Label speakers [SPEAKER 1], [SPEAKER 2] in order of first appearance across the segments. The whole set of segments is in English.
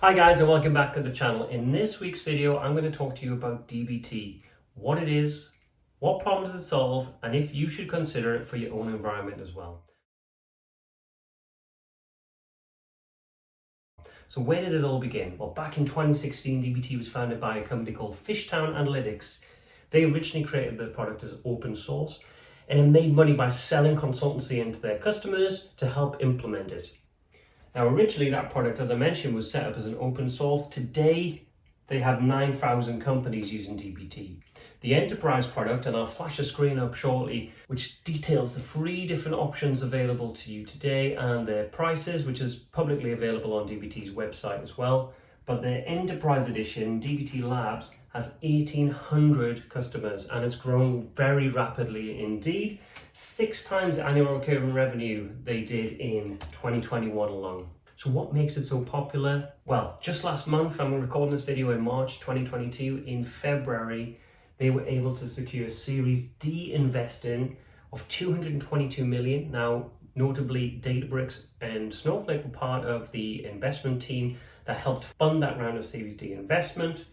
[SPEAKER 1] Hi guys, and welcome back to the channel. In this week's video, I'm going to talk to you about DBT, what it is, what problems it solves, and if you should consider it for your own environment as well. So where did it all begin? Well, back in 2016, DBT was founded by a company called Fishtown Analytics. They originally created the product as open source, and it made money by selling consultancy into their customers to help implement it. Now, originally that product, as I mentioned, was set up as an open source. Today, they have 9,000 companies using DBT. The enterprise product, and I'll flash a screen up shortly, which details the 3 different options available to you today and their prices, which is publicly available on DBT's website as well. But the enterprise edition, DBT Labs, has 1,800 customers and it's grown very rapidly indeed. 6 times the annual recurring revenue they did in 2021 alone. So what makes it so popular? Well, just last month, I'm recording this video in March 2022, in February, they were able to secure Series D investing of 222 million. Now, notably, Databricks and Snowflake were part of the investment team that helped fund that round of Series D investment.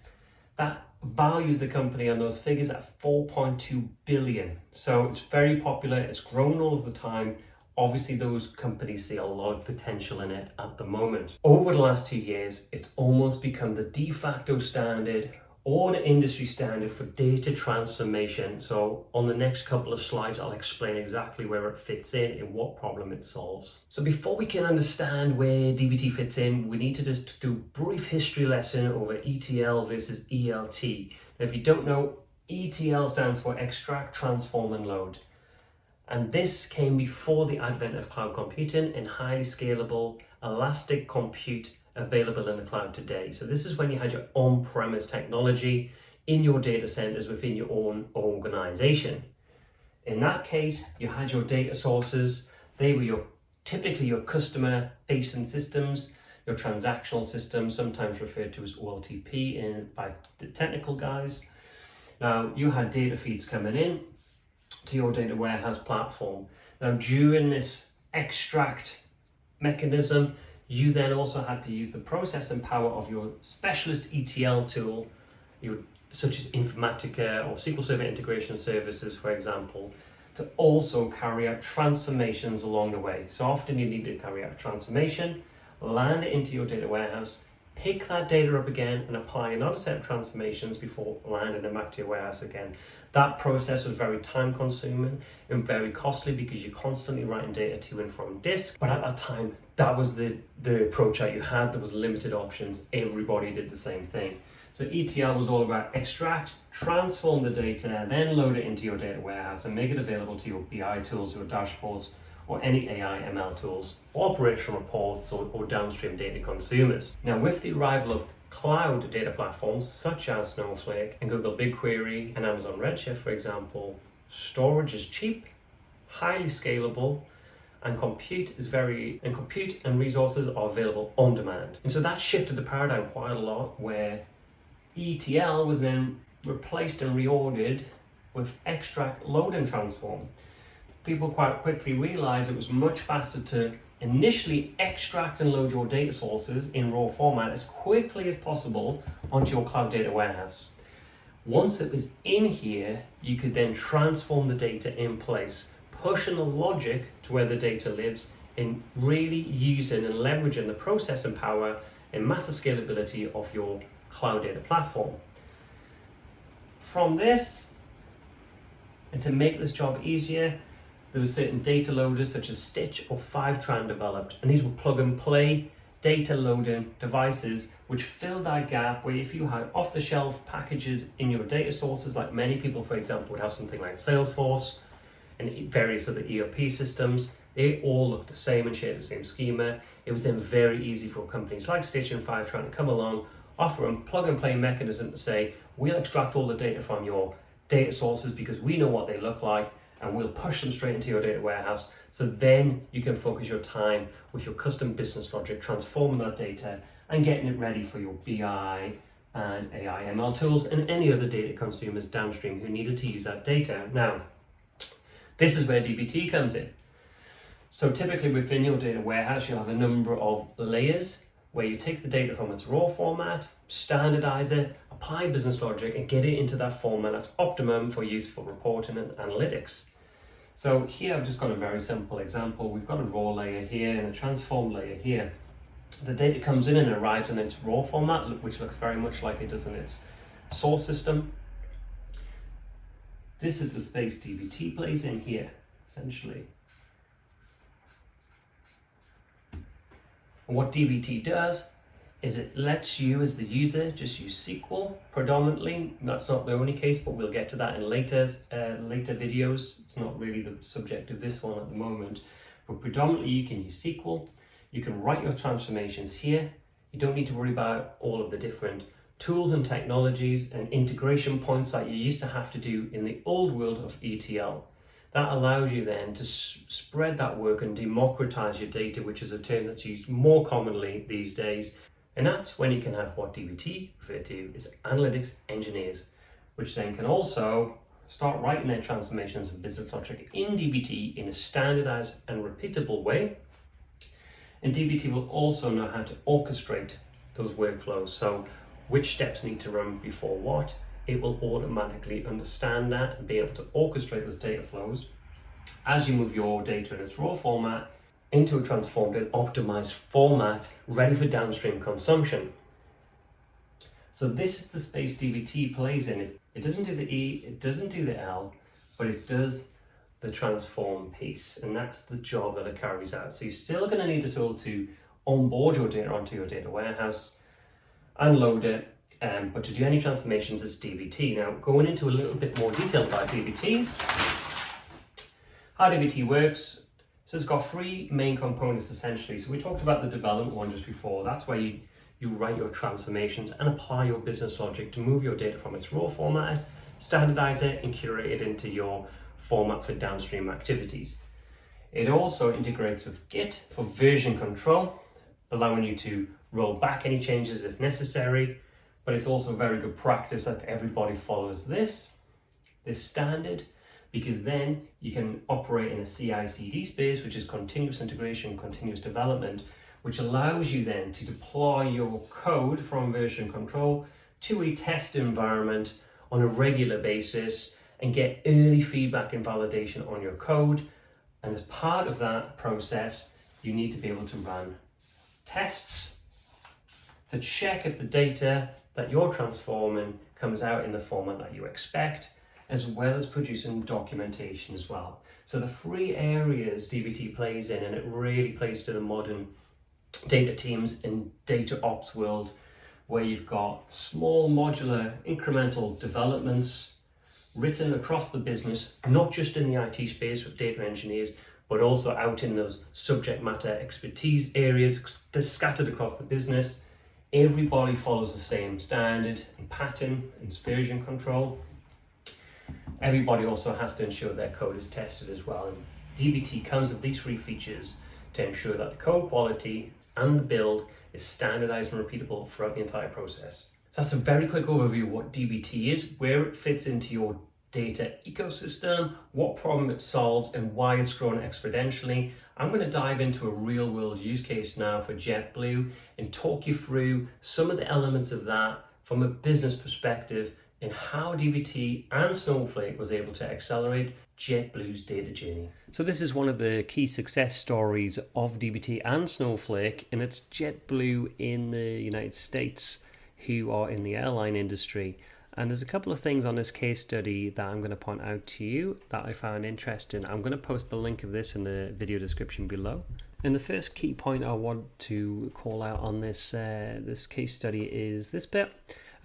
[SPEAKER 1] That values the company on those figures at 4.2 billion. So it's very popular, it's grown all of the time. Obviously, those companies see a lot of potential in it at the moment. Over the last 2 years, it's almost become the de facto standard or the industry standard for data transformation. So on the next couple of slides, I'll explain exactly where it fits in and what problem it solves. So before we can understand where DBT fits in, we need to just do a brief history lesson over ETL versus ELT. Now, if you don't know, ETL stands for extract, transform, and load. And this came before the advent of cloud computing and highly scalable, elastic compute available in the cloud today. So this is when you had your on-premise technology in your data centers within your own organization. In that case, you had your data sources. They were typically your customer-facing systems, your transactional systems, sometimes referred to as OLTP by the technical guys. Now, you had data feeds coming in to your data warehouse platform. Now, during this extract mechanism, you then also had to use the processing power of your specialist ETL tool, such as Informatica or SQL Server Integration Services, for example, to also carry out transformations along the way. So often you need to carry out a transformation, land it into your data warehouse, pick that data up again and apply another set of transformations before landing them back to your warehouse again. That process was very time consuming and very costly because you're constantly writing data to and from disk. But at that time, that was the approach that you had. There was limited options. Everybody did the same thing. So ETL was all about extract, transform the data, then load it into your data warehouse and make it available to your BI tools, your dashboards, or any AI ML tools, operational reports, or downstream data consumers. Now, with the arrival of cloud data platforms such as Snowflake and Google BigQuery and Amazon Redshift, for example, storage is cheap, highly scalable, and compute and resources are available on demand. And so that shifted the paradigm quite a lot, where ETL was then replaced and reordered with extract, load, and transform. People quite quickly realized it was much faster to initially extract and load your data sources in raw format as quickly as possible onto your cloud data warehouse. Once it was in here, you could then transform the data in place, pushing the logic to where the data lives, and really using and leveraging the processing power and massive scalability of your cloud data platform. From this, and to make this job easier, there were certain data loaders such as Stitch or Fivetran developed, and these were plug and play data loading devices which filled that gap where if you had off-the-shelf packages in your data sources, like many people, for example, would have something like Salesforce and various other ERP systems, they all looked the same and shared the same schema. It was then very easy for companies like Stitch and Fivetran to come along, offer a plug and play mechanism to say, we'll extract all the data from your data sources because we know what they look like, and we'll push them straight into your data warehouse. So then you can focus your time with your custom business logic, transforming that data and getting it ready for your BI and AI ML tools and any other data consumers downstream who needed to use that data. Now, this is where DBT comes in. So typically within your data warehouse, you'll have a number of layers where you take the data from its raw format, standardize it, apply business logic, and get it into that format that's optimum for use for reporting and analytics. So here I've just got a very simple example. We've got a raw layer here and a transform layer here. The data comes in and arrives in its raw format, which looks very much like it does in its source system. This is the space dbt plays in here, essentially. And what dbt does is it lets you as the user just use SQL predominantly. That's not the only case, but we'll get to that in later videos. It's not really the subject of this one at the moment, but predominantly you can use SQL. You can write your transformations here. You don't need to worry about all of the different tools and technologies and integration points that you used to have to do in the old world of ETL. That allows you then to spread that work and democratize your data, which is a term that's used more commonly these days. And that's when you can have what dbt refer to as analytics engineers, which then can also start writing their transformations and business logic in dbt in a standardized and repeatable way. And dbt will also know how to orchestrate those workflows. So which steps need to run before what, it will automatically understand that and be able to orchestrate those data flows as you move your data in its raw format into a transformed and optimized format ready for downstream consumption. So this is the space dbt plays in. It doesn't do the E, it doesn't do the L, but it does the transform piece, and that's the job that it carries out. So you're still going to need a tool to onboard your data onto your data warehouse and load it, but to do any transformations, it's dbt. Now, going into a little bit more detail about dbt, how dbt works. So it's got three main components essentially. So we talked about the development one just before. That's where you write your transformations and apply your business logic to move your data from its raw format, standardize it, and curate it into your format for downstream activities. It also integrates with Git for version control, allowing you to roll back any changes if necessary, but it's also very good practice that everybody follows this standard, because then you can operate in a CI/CD space, which is continuous integration, continuous development, which allows you then to deploy your code from version control to a test environment on a regular basis and get early feedback and validation on your code. And as part of that process, you need to be able to run tests to check if the data that you're transforming comes out in the format that you expect, as well as producing documentation as well. So the three areas dbt plays in, and it really plays to the modern data teams and data ops world, where you've got small modular incremental developments written across the business, not just in the IT space with data engineers, but also out in those subject matter expertise areas scattered across the business. Everybody follows the same standard and pattern and version control. Everybody also has to ensure their code is tested as well. And dbt comes with these three features to ensure that the code quality and the build is standardized and repeatable throughout the entire process. So that's a very quick overview of what dbt is, where it fits into your data ecosystem, what problem it solves, and why it's grown exponentially. I'm going to dive into a real world use case now for JetBlue and talk you through some of the elements of that from a business perspective and how dbt and Snowflake was able to accelerate JetBlue's data journey. So this is one of the key success stories of dbt and Snowflake, and it's JetBlue in the United States, who are in the airline industry. And there's a couple of things on this case study that I'm going to point out to you that I found interesting. I'm going to post the link of this in the video description below. And the first key point I want to call out on this case study is this bit.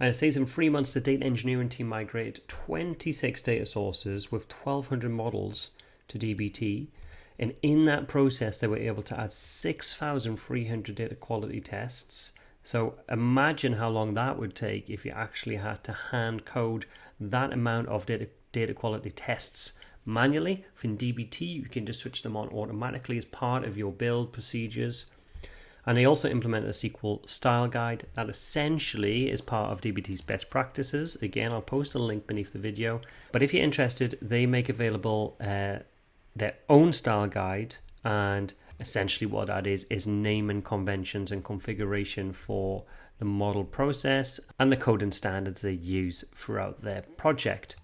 [SPEAKER 1] And it says in 3 months, the data engineering team migrated 26 data sources with 1,200 models to dbt. And in that process, they were able to add 6,300 data quality tests. So imagine how long that would take if you actually had to hand code that amount of data quality tests manually. From dbt, you can just switch them on automatically as part of your build procedures. And they also implement a SQL style guide that essentially is part of dbt's best practices. Again, I'll post a link beneath the video. But if you're interested, they make available their own style guide and Essentially what that is naming conventions and configuration for the model process and the coding standards they use throughout their project.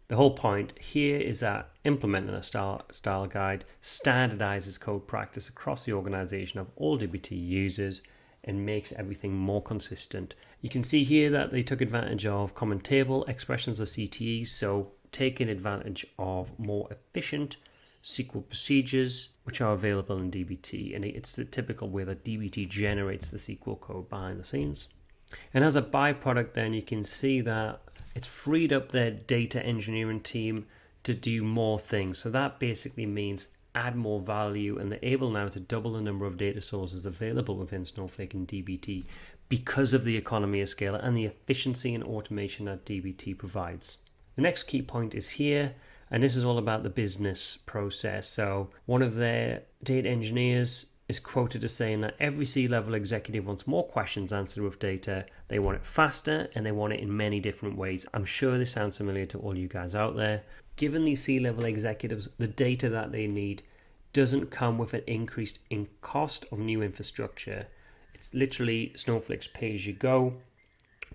[SPEAKER 1] The whole point here is that implementing a style guide standardizes code practice across the organization of all DBT users and makes everything more consistent. You can see here that they took advantage of common table expressions of CTEs, so taking advantage of more efficient SQL procedures which are available in DBT, and it's the typical way that DBT generates the SQL code behind the scenes. And as a byproduct then, you can see that it's freed up their data engineering team to do more things. So that basically means add more value, and they're able now to double the number of data sources available within Snowflake and DBT because of the economy of scale and the efficiency and automation that DBT provides. The next key point is here, and this is all about the business process. So one of their data engineers is quoted as saying that every C-level executive wants more questions answered with data. They want it faster and they want it in many different ways. I'm sure this sounds familiar to all you guys out there. Given these C-level executives, the data that they need doesn't come with an increase in cost of new infrastructure. It's literally Snowflake's pay-as-you-go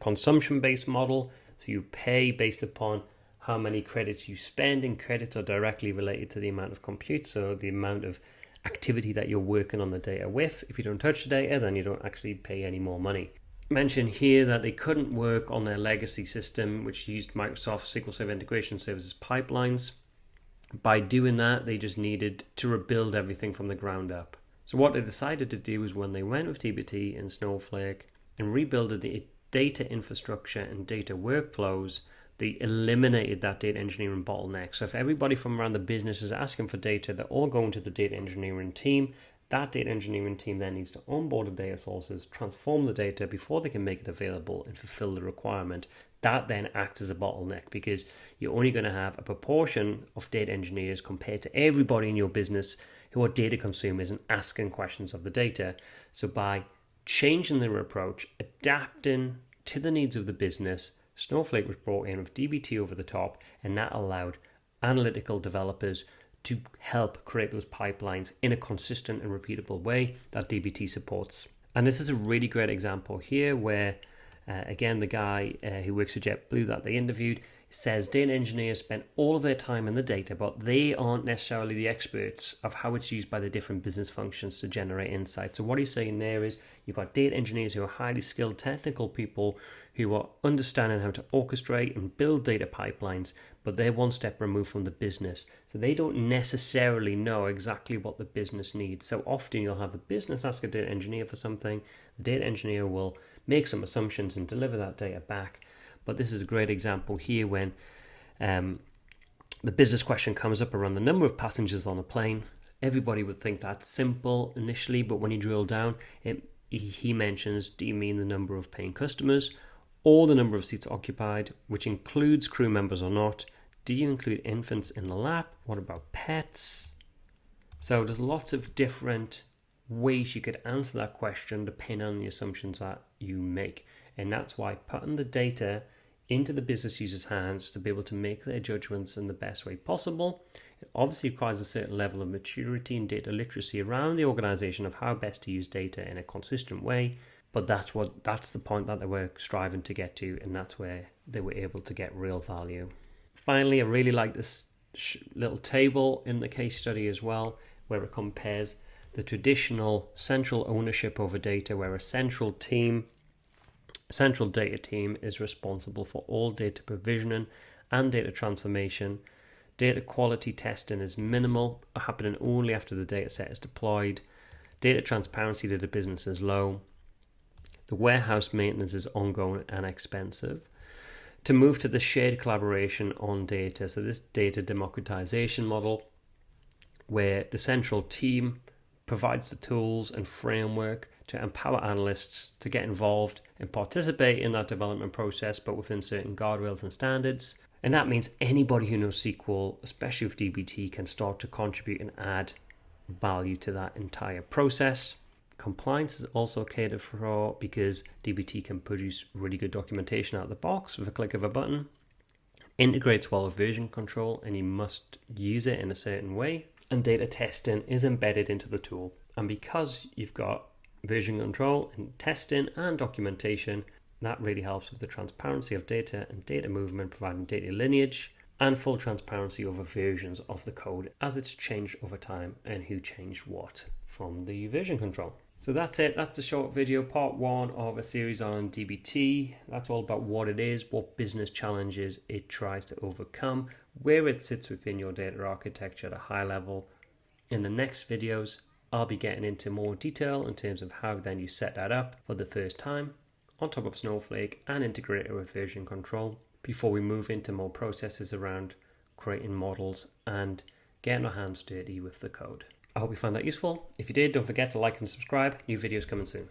[SPEAKER 1] consumption-based model. So you pay based upon how many credits you spend, and credits are directly related to the amount of compute, so the amount of activity that you're working on the data with. If you don't touch the data, then you don't actually pay any more money. Mention here that they couldn't work on their legacy system, which used Microsoft SQL Server Integration Services pipelines. By doing that, they just needed to rebuild everything from the ground up. So what they decided to do was, when they went with DBT and Snowflake and rebuilt the data infrastructure and data workflows, they eliminated that data engineering bottleneck. So if everybody from around the business is asking for data, they're all going to the data engineering team. That data engineering team then needs to onboard the data sources, transform the data before they can make it available and fulfill the requirement. That then acts as a bottleneck, because you're only going to have a proportion of data engineers compared to everybody in your business who are data consumers and asking questions of the data. So by changing their approach, adapting to the needs of the business, Snowflake was brought in with DBT over the top, and that allowed analytical developers to help create those pipelines in a consistent and repeatable way that DBT supports. And this is a really great example here where, again, the guy who works for JetBlue that they interviewed says data engineers spend all of their time in the data, but they aren't necessarily the experts of how it's used by the different business functions to generate insight. So what he's saying there is, you've got data engineers who are highly skilled technical people who are understanding how to orchestrate and build data pipelines, but they're one step removed from the business. So they don't necessarily know exactly what the business needs. So often you'll have the business ask a data engineer for something, the data engineer will make some assumptions and deliver that data back. But this is a great example here when the business question comes up around the number of passengers on a plane. Everybody would think that's simple initially, but when you drill down, he mentions, do you mean the number of paying customers or the number of seats occupied, which includes crew members or not? Do you include infants in the lap? What about pets? So there's lots of different ways you could answer that question depending on the assumptions that you make. And that's why putting the data into the business user's hands to be able to make their judgments in the best way possible, it obviously requires a certain level of maturity and data literacy around the organization of how best to use data in a consistent way. But that's the point that they were striving to get to, and that's where they were able to get real value. Finally, I really like this little table in the case study as well, where it compares the traditional central ownership over data, where a central data team is responsible for all data provisioning and data transformation. Data quality testing is minimal, happening only after the data set is deployed. Data transparency to the business is low. The warehouse maintenance is ongoing and expensive. To move to the shared collaboration on data, so this data democratization model, where the central team provides the tools and framework to empower analysts to get involved and participate in that development process, but within certain guardrails and standards. And that means anybody who knows SQL, especially with DBT, can start to contribute and add value to that entire process. Compliance is also catered for because DBT can produce really good documentation out of the box with a click of a button. Integrates well with version control, and you must use it in a certain way. and data testing is embedded into the tool. And because you've got version control and testing and documentation, that really helps with the transparency of data and data movement, providing data lineage and full transparency over versions of the code as it's changed over time and who changed what from the version control. So that's it. That's a short video, part one of a series on DBT. That's all about what it is, what business challenges it tries to overcome, where it sits within your data architecture at a high level. In the next videos, I'll be getting into more detail in terms of how then you set that up for the first time on top of Snowflake and integrate it with version control before we move into more processes around creating models and getting our hands dirty with the code. I hope you found that useful. If you did, don't forget to like and subscribe. New videos coming soon.